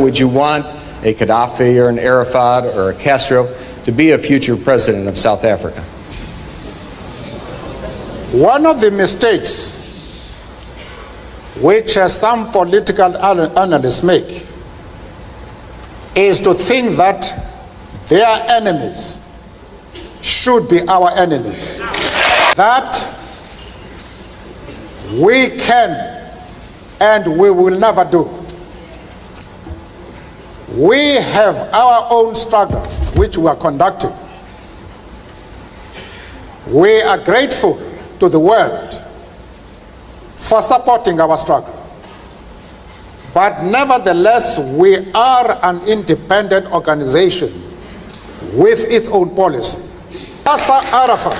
would you want a Gaddafi or an Arafat or a Castro to be a future president of South Africa? One of the mistakes which some political analysts make is to think that their enemies should be our enemies. That we can and we will never do. We have our own struggle which we are conducting. We are grateful to the world for supporting our struggle. But nevertheless, we are an independent organization with its own policy. Yasser Arafat,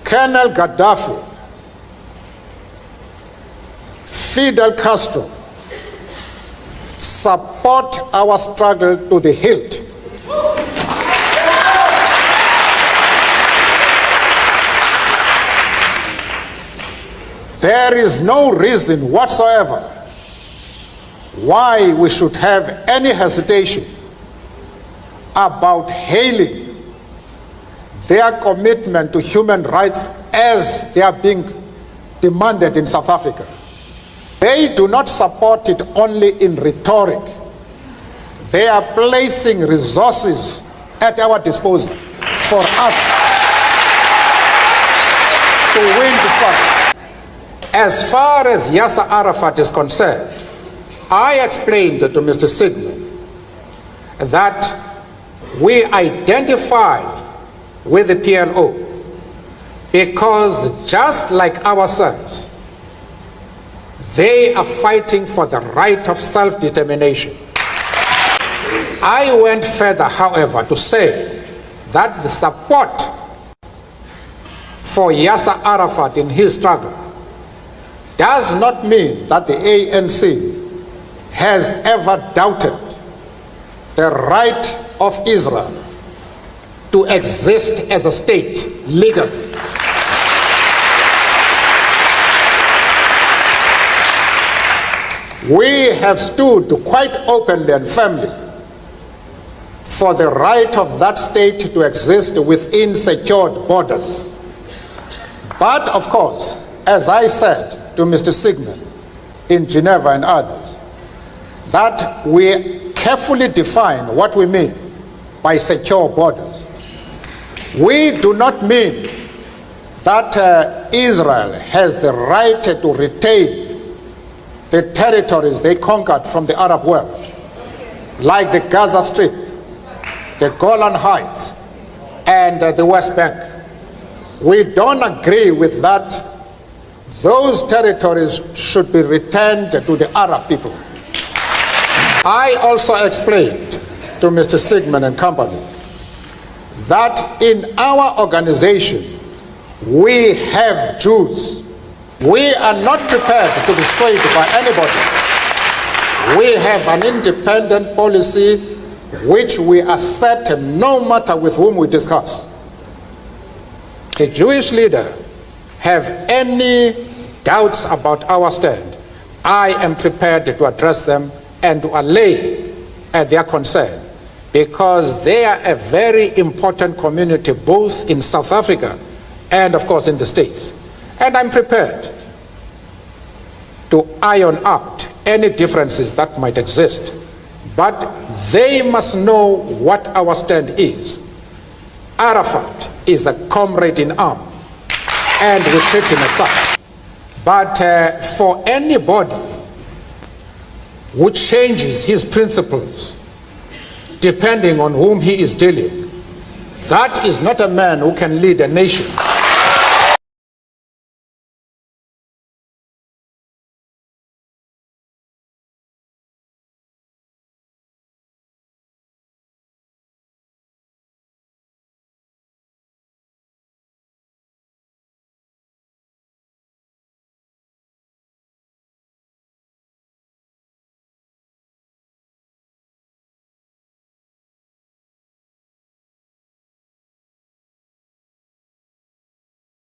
Colonel Gaddafi, Fidel Castro support our struggle to the hilt. There is no reason whatsoever why we should have any hesitation about hailing their commitment to human rights as they are being demanded in South Africa. They do not support it only in rhetoric. They are placing resources at our disposal for us to win the struggle. As far as Yasser Arafat is concerned, I explained to Mr. Sigmund that we identify with the PLO because just like ourselves, they are fighting for the right of self-determination. I went further, however, to say that the support for Yasser Arafat in his struggle does not mean that the ANC has ever doubted the right of Israel to exist as a state legally. We have stood quite openly and firmly for the right of that state to exist within secured borders. But of course, as I said to Mr. Sigmund in Geneva and others, that we carefully define what we mean by secure borders. We do not mean that Israel has the right to retain the territories they conquered from the Arab world, like the Gaza Strip, the Golan Heights, and the West Bank. We don't agree with that. Those territories should be returned to the Arab people. I also explained to Mr. Sigmund and company that in our organization we have Jews. We are not prepared to be swayed by anybody. We have an independent policy which we assert no matter with whom we discuss. A Jewish leader have any doubts about our stand, I am prepared to address them and to allay their concern, because they are a very important community both in South Africa and of course in the States. And I'm prepared to iron out any differences that might exist, but they must know what our stand is. Arafat is a comrade in arms, and we treat him as such. But for anybody who changes his principles depending on whom he is dealing, that is not a man who can lead a nation.